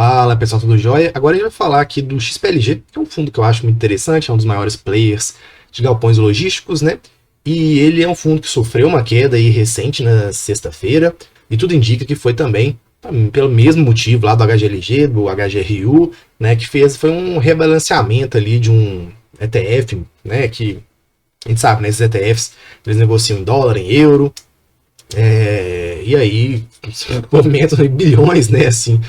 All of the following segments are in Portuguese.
Fala pessoal, tudo jóia? Agora a gente vai falar aqui do XPLG, que é um fundo que eu acho muito interessante, é um dos maiores players de galpões logísticos, né? E ele é um fundo que sofreu uma queda aí recente na sexta-feira, e tudo indica que foi também pelo mesmo motivo lá do HGLG, do HGRU, né? Que foi um rebalanceamento ali de um ETF, né? Que a gente sabe, né? Esses ETFs eles negociam em dólar, em euro. E aí, movimentos de bilhões, né? Assim,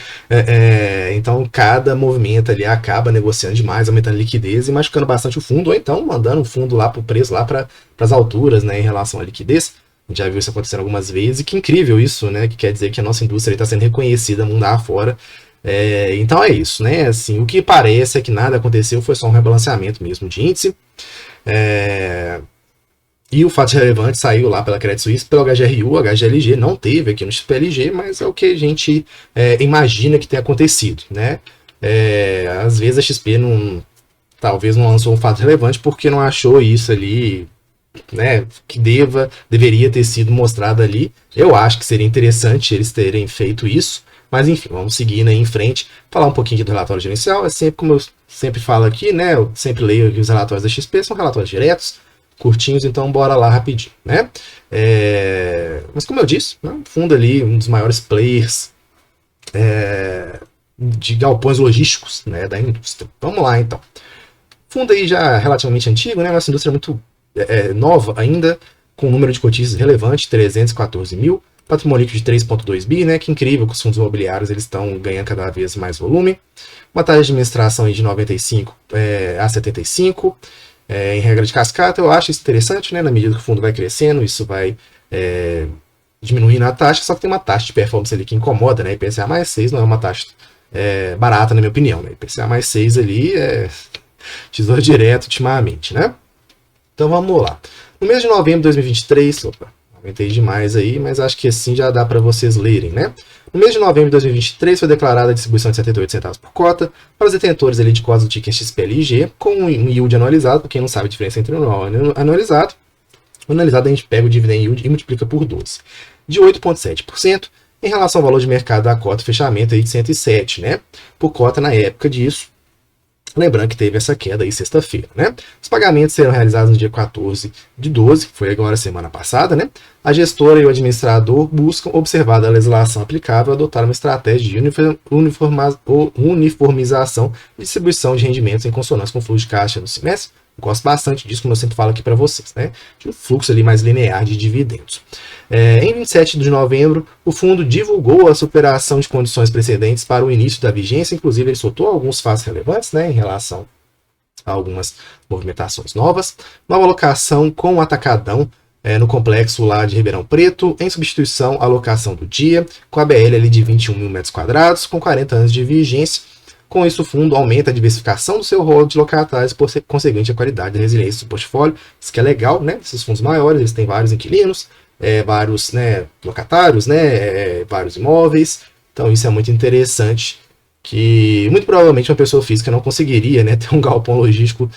então, cada movimento ali acaba negociando demais, aumentando a liquidez e machucando bastante o fundo, ou então mandando o fundo lá para o preço, lá para as alturas, né? Em relação à liquidez. A gente já viu isso acontecendo algumas vezes, e que incrível isso, né? Que quer dizer que a nossa indústria está sendo reconhecida mundo afora. Então é isso, né? Assim, o que parece é que nada aconteceu, foi só um rebalanceamento mesmo de índice. E o fato relevante saiu lá pela Credit Suisse, pelo HGRU, HGLG não teve aqui no XPLG, mas é o que a gente imagina que tenha acontecido, né? Às vezes a XP talvez não lançou um fato relevante porque não achou isso ali, né, que deveria ter sido mostrado ali. Eu acho que seria interessante eles terem feito isso, mas enfim, vamos seguir, né, em frente, falar um pouquinho do relatório gerencial. É sempre como eu sempre falo aqui, né, eu sempre leio aqui os relatórios da XP, são relatórios diretos, curtinhos, então bora lá rapidinho, né? Mas como eu disse, né, um fundo ali, um dos maiores players de galpões logísticos, né, da indústria. Vamos lá, então. Fundo aí já relativamente antigo, né? Nossa indústria é muito nova ainda, com um número de cotistas relevante, 314 mil, patrimônio líquido de 3,2 bi, né? Que incrível que os fundos imobiliários eles estão ganhando cada vez mais volume. Uma taxa de administração aí de 95 a 75, em regra de cascata. Eu acho isso interessante, né? Na medida que o fundo vai crescendo, isso vai diminuindo a taxa, só que tem uma taxa de performance ali que incomoda, né? IPCA mais 6 não é uma taxa barata, na minha opinião, né? IPCA mais 6 ali é tesouro direto ultimamente, né? Então vamos lá. No mês de novembro de 2023, aumentei demais aí, mas acho que assim já dá para vocês lerem, né? No mês de novembro de 2023 foi declarada a distribuição de 78 centavos por cota para os detentores ali de cotas do ticket XPLG, com um yield anualizado. Para quem não sabe a diferença entre anual e anualizado, o anualizado a gente pega o dividend yield e multiplica por 12, de 8,7%, em relação ao valor de mercado da cota fechamento aí de 107, né? Por cota na época disso. Lembrando que teve essa queda aí sexta-feira, né? Os pagamentos serão realizados no dia 14 de 12, que foi agora semana passada, né? A gestora e o administrador buscam, observada a legislação aplicável, adotar uma estratégia de uniformização e distribuição de rendimentos em consonância com o fluxo de caixa no semestre. Eu gosto bastante disso, como eu sempre falo aqui para vocês, né? De um fluxo ali mais linear de dividendos. Em 27 de novembro, o fundo divulgou a superação de condições precedentes para o início da vigência. Inclusive, ele soltou alguns fatos relevantes, né, em relação a algumas movimentações novas. Nova alocação com atacadão no complexo lá de Ribeirão Preto, em substituição à alocação do dia, com a BL ali de 21 mil metros quadrados, com 40 anos de vigência. Com isso, o fundo aumenta a diversificação do seu rol de locatários, por conseguinte a qualidade e a resiliência do portfólio. Isso que é legal, né? Esses fundos maiores, eles têm vários inquilinos, vários, né, locatários, né, vários imóveis. Então isso é muito interessante, que muito provavelmente uma pessoa física não conseguiria, né, ter um galpão logístico.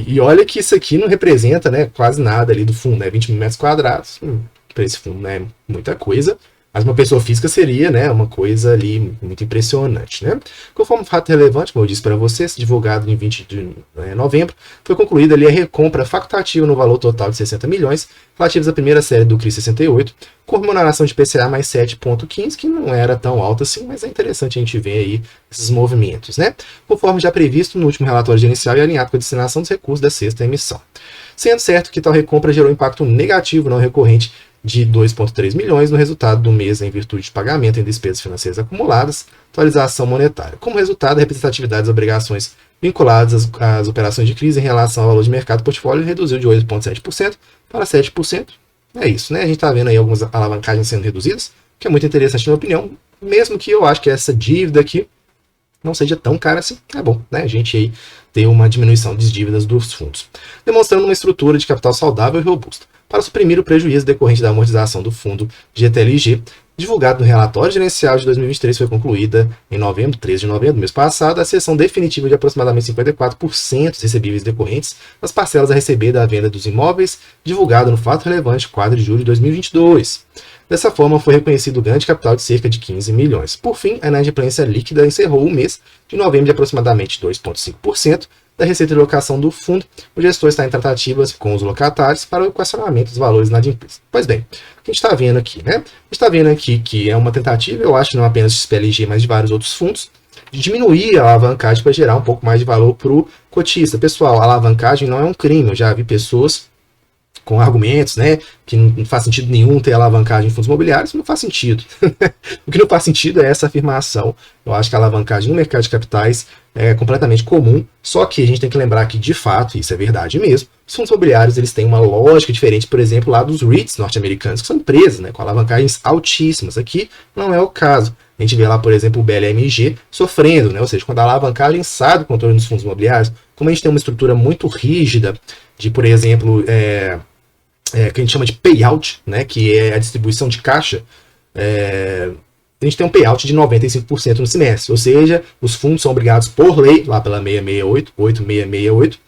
E olha que isso aqui não representa, né, quase nada ali do fundo, né, 20 mil metros quadrados. Para esse fundo não é muita coisa. Mas uma pessoa física seria, né, uma coisa ali muito impressionante, né? Conforme fato relevante, como eu disse para vocês, divulgado em 20 de novembro, foi concluída ali a recompra facultativa no valor total de 60 milhões, relativos à primeira série do CRI 68, com remuneração de PCA mais 7,15, que não era tão alta assim, mas é interessante a gente ver aí esses movimentos, né? Conforme já previsto no último relatório gerencial e alinhado com a destinação dos recursos da sexta emissão. Sendo certo que tal recompra gerou impacto negativo não recorrente de 2,3 milhões no resultado do mês em virtude de pagamento em despesas financeiras acumuladas, atualização monetária. Como resultado, a representatividade das obrigações vinculadas às operações de crise em relação ao valor de mercado do portfólio reduziu de 8,7% para 7%. É isso, né? A gente está vendo aí algumas alavancagens sendo reduzidas, que é muito interessante na minha opinião, mesmo que eu acho que essa dívida aqui não seja tão cara assim. É bom, né? A gente aí ter uma diminuição das dívidas dos fundos, demonstrando uma estrutura de capital saudável e robusta para suprimir o prejuízo decorrente da amortização do fundo GTLG, Divulgado no relatório gerencial de 2023, foi concluída em novembro, 13 de novembro do mês passado, a cessão definitiva de aproximadamente 54% dos recebíveis decorrentes das parcelas a receber da venda dos imóveis, divulgado no fato relevante 4 de julho de 2022. Dessa forma, foi reconhecido o ganho de capital de cerca de 15 milhões. Por fim, a inadimplência líquida encerrou o mês de novembro de aproximadamente 2,5% da receita de locação do fundo. O gestor está em tratativas com os locatários para o equacionamento dos valores inadimplentes. Pois bem, o que a gente está vendo aqui, né? A gente está vendo aqui que é uma tentativa, eu acho, não apenas de XPLG, mas de vários outros fundos, de diminuir a alavancagem para gerar um pouco mais de valor para o cotista. Pessoal, a alavancagem não é um crime. Eu já vi pessoas com argumentos, né, que não faz sentido nenhum ter alavancagem em fundos imobiliários. Não faz sentido. O que não faz sentido é essa afirmação. Eu acho que a alavancagem no mercado de capitais é completamente comum, só que a gente tem que lembrar que, de fato, isso é verdade mesmo, os fundos imobiliários eles têm uma lógica diferente, por exemplo, lá dos REITs norte-americanos, que são empresas, né, com alavancagens altíssimas. Aqui não é o caso. A gente vê lá, por exemplo, o BLMG sofrendo, né, ou seja, quando a alavancagem sai do controle dos fundos imobiliários, como a gente tem uma estrutura muito rígida de, por exemplo, que a gente chama de payout, né, que é a distribuição de caixa, a gente tem um payout de 95% no semestre, ou seja, os fundos são obrigados por lei, lá pela 8668,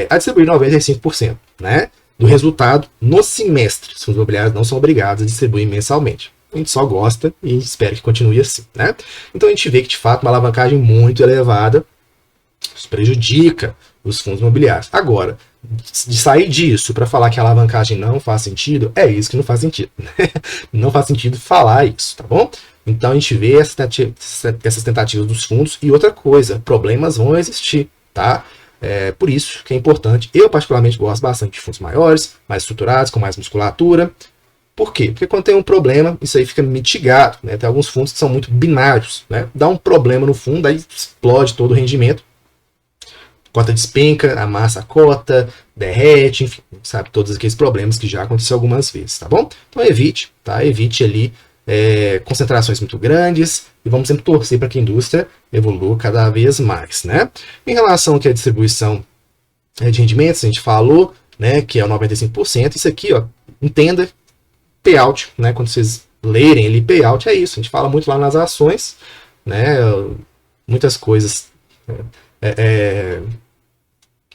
a distribuir 95%, né, do resultado no semestre. Os fundos imobiliários não são obrigados a distribuir mensalmente. A gente só gosta e espera que continue assim, né? Então a gente vê que, de fato, uma alavancagem muito elevada prejudica os fundos imobiliários. Agora, de sair disso para falar que a alavancagem não faz sentido, é isso que não faz sentido. Né? Não faz sentido falar isso, tá bom? Então a gente vê essas tentativas dos fundos. E outra coisa, problemas vão existir, tá? Por isso que é importante. Eu particularmente gosto bastante de fundos maiores, mais estruturados, com mais musculatura. Por quê? Porque quando tem um problema, isso aí fica mitigado, né? Tem alguns fundos que são muito binários, né? Dá um problema no fundo, aí explode todo o rendimento. Cota despenca, amassa a cota, derrete, enfim, sabe, todos aqueles problemas que já aconteceu algumas vezes, tá bom? Então evite, tá? Evite ali concentrações muito grandes e vamos sempre torcer para que a indústria evolua cada vez mais, né? Em relação aqui à distribuição de rendimentos, a gente falou, né, que é o 95%. Isso aqui, ó, entenda, payout, né? Quando vocês lerem ali payout, é isso. A gente fala muito lá nas ações, né? Muitas coisas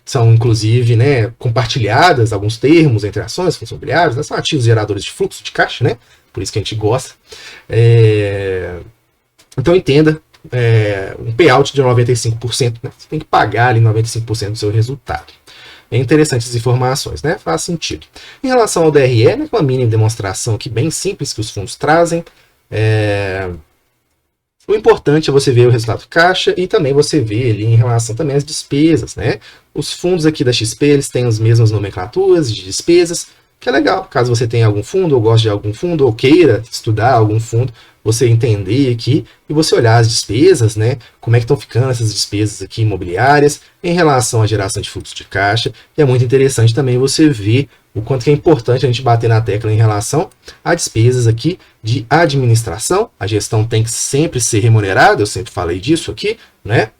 são, inclusive, né, compartilhadas, alguns termos entre ações, fundos imobiliários, né, são ativos geradores de fluxo de caixa, né? Por isso que a gente gosta. Então, entenda, um payout de 95%, né? Você tem que pagar ali 95% do seu resultado. É interessante essas informações, né? Faz sentido. Em relação ao DRE, né, com uma mini demonstração aqui bem simples que os fundos trazem, o importante é você ver o resultado caixa e também você ver ali em relação também às despesas, né? Os fundos aqui da XP, eles têm as mesmas nomenclaturas de despesas, que é legal, caso você tenha algum fundo, ou goste de algum fundo, ou queira estudar algum fundo, você entender aqui e você olhar as despesas, né? Como é que estão ficando essas despesas aqui imobiliárias em relação à geração de fluxo de caixa. E é muito interessante também você ver o quanto que é importante a gente bater na tecla em relação a despesas aqui de administração. A gestão tem que sempre ser remunerada, eu sempre falei disso aqui, né?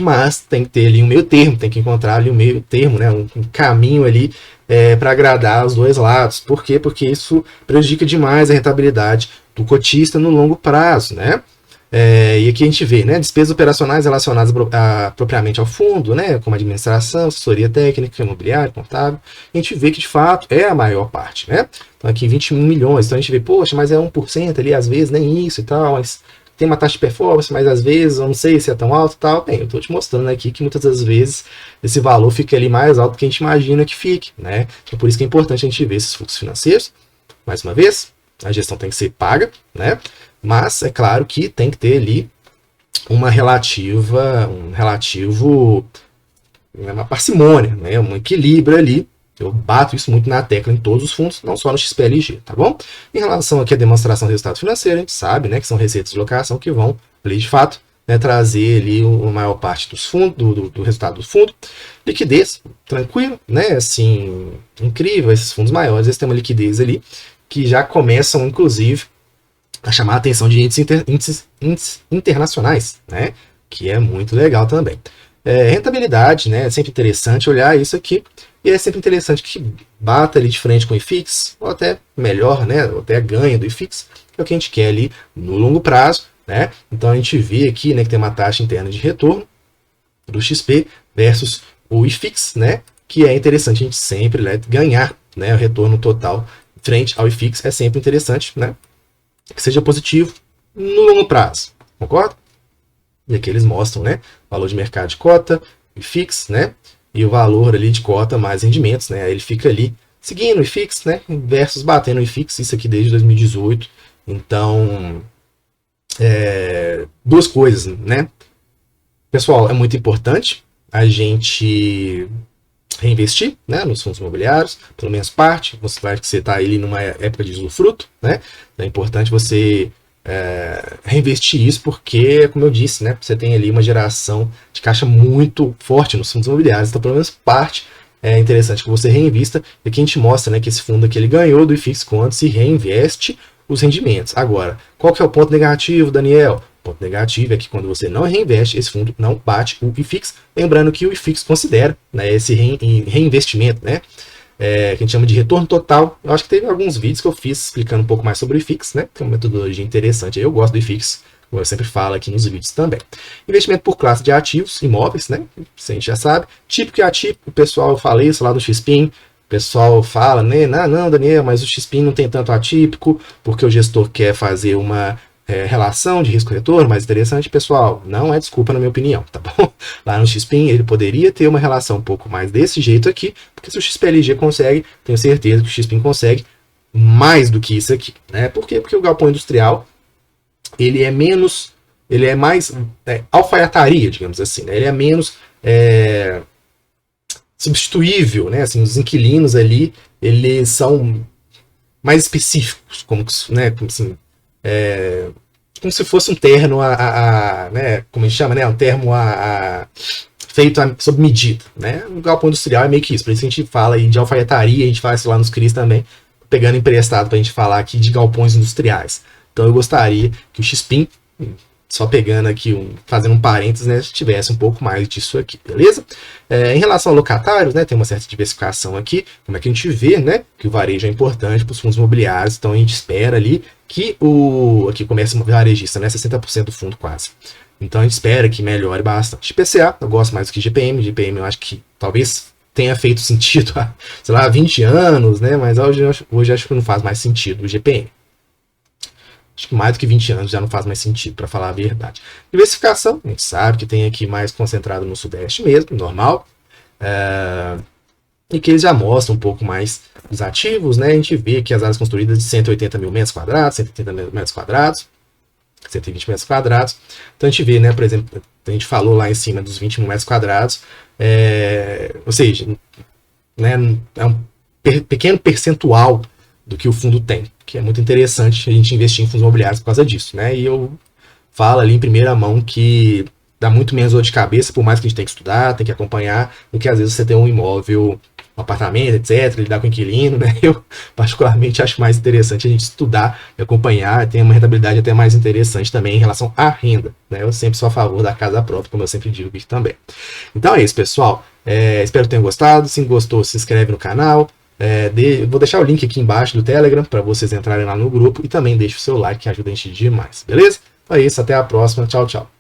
Mas tem que ter ali um meio termo, tem que encontrar ali um meio termo, né? Um caminho ali para agradar os dois lados. Por quê? Porque isso prejudica demais a rentabilidade do cotista no longo prazo, né? E aqui a gente vê, né, despesas operacionais relacionadas propriamente ao fundo, né, como administração, assessoria técnica, imobiliária, contábil. A gente vê que, de fato, é a maior parte, né? Então, aqui 21 milhões. Então, a gente vê, poxa, mas é 1% ali, às vezes, nem isso e tal, mas tem uma taxa de performance, mas às vezes, eu não sei se é tão alto e tal. Bem, eu estou te mostrando aqui que muitas das vezes esse valor fica ali mais alto do que a gente imagina que fique, né? Então, por isso que é importante a gente ver esses fluxos financeiros. Mais uma vez, a gestão tem que ser paga, né? Mas é claro que tem que ter ali uma parcimônia, né? Um equilíbrio ali. Eu bato isso muito na tecla em todos os fundos, não só no XPLG, tá bom? Em relação aqui à demonstração do resultado financeiro, a gente sabe, né, que são receitas de locação que vão ali, de fato, né, trazer ali a maior parte dos fundos, do resultado do fundo. Liquidez, tranquilo, né? Assim, incrível, esses fundos maiores, eles têm uma liquidez ali que já começam, inclusive, a chamar a atenção de índices internacionais, né? Que é muito legal também. Rentabilidade, né? É sempre interessante olhar isso aqui. E é sempre interessante que bata ali de frente com o IFIX, ou até melhor, né? Ou até ganha do IFIX, que é o que a gente quer ali no longo prazo, né? Então a gente vê aqui, né, que tem uma taxa interna de retorno do XP versus o IFIX, né? Que é interessante a gente sempre, né, ganhar, né, o retorno total frente ao IFIX. É sempre interessante, né? Que seja positivo no longo prazo, concorda? E aqui eles mostram, né, valor de mercado de cota, IFIX, né, e o valor ali de cota mais rendimentos, né, ele fica ali seguindo o IFIX, né, versus batendo o IFIX, isso aqui desde 2018. Então, duas coisas, né, pessoal, é muito importante a gente reinvestir, né, nos fundos imobiliários, pelo menos parte. Você vai que você está ali numa época de usufruto, né? É importante você reinvestir isso, porque, como eu disse, né, você tem ali uma geração de caixa muito forte nos fundos imobiliários, então pelo menos parte é interessante que você reinvista. E aqui a gente mostra, né, que esse fundo aqui ele ganhou do IFIX quando se reinveste os rendimentos. Agora, qual que é o ponto negativo, Daniel? O ponto negativo é que quando você não reinveste, esse fundo não bate o IFIX. Lembrando que o IFIX considera, né, esse reinvestimento, né, que a gente chama de retorno total. Eu acho que teve alguns vídeos que eu fiz explicando um pouco mais sobre o IFIX, né, que é uma metodologia interessante. Eu gosto do IFIX, como eu sempre falo aqui nos vídeos também. Investimento por classe de ativos, imóveis, né, isso a gente já sabe. Típico e atípico, o pessoal fala isso lá do XPIN. O pessoal fala, né, não, Daniel, mas o XPIN não tem tanto atípico, porque o gestor quer fazer uma relação de risco-retorno mais interessante. Pessoal, não é desculpa na minha opinião, tá bom? Lá no XPIN ele poderia ter uma relação um pouco mais desse jeito aqui, porque se o XPLG consegue, tenho certeza que o XPIN consegue mais do que isso aqui, né? Por quê? Porque o galpão industrial, ele é mais alfaiataria, digamos assim, né? Ele é menos substituível, né? Assim, os inquilinos ali, eles são mais específicos, como assim, como se fosse um terno né, como a gente chama, né, um termo feito sob medida, né? O galpão industrial é meio que isso, por isso a gente fala aí de alfaiataria, a gente faz isso lá nos CRIs também, pegando emprestado para a gente falar aqui de galpões industriais. Então eu gostaria que o XPIN, só pegando aqui, fazendo um parênteses, né, tivesse um pouco mais disso aqui, beleza? Em relação a locatários, né, tem uma certa diversificação aqui, como é que a gente vê, né, que o varejo é importante para os fundos imobiliários, então a gente espera ali que aqui começa o varejista, né, 60% do fundo quase. Então a gente espera que melhore bastante. IPCA, eu gosto mais do que GPM, GPM eu acho que talvez tenha feito sentido há, sei lá, 20 anos, né, mas hoje acho que não faz mais sentido o GPM. Acho que mais do que 20 anos já não faz mais sentido, para falar a verdade. Diversificação, a gente sabe que tem aqui mais concentrado no Sudeste mesmo, normal. E que eles já mostram um pouco mais dos ativos, né? A gente vê que as áreas construídas de 180 mil metros quadrados, 180 metros quadrados, 120 metros quadrados. Então a gente vê, né, por exemplo, a gente falou lá em cima dos 20 mil metros quadrados, ou seja, né, é um pequeno percentual do que o fundo tem, que é muito interessante a gente investir em fundos imobiliários por causa disso, né? E eu falo ali em primeira mão que dá muito menos dor de cabeça, por mais que a gente tenha que estudar, tem que acompanhar, do que às vezes você tem um imóvel, um apartamento, etc., lidar com inquilino, né? Eu particularmente acho mais interessante a gente estudar e acompanhar, tem uma rentabilidade até mais interessante também em relação à renda, né? Eu sempre sou a favor da casa própria, como eu sempre digo aqui também. Então é isso, pessoal. Espero que tenham gostado. Se gostou, se inscreve no canal. Vou deixar o link aqui embaixo do Telegram para vocês entrarem lá no grupo e também deixe o seu like, que ajuda a gente demais, beleza? Então é isso, até a próxima, tchau, tchau.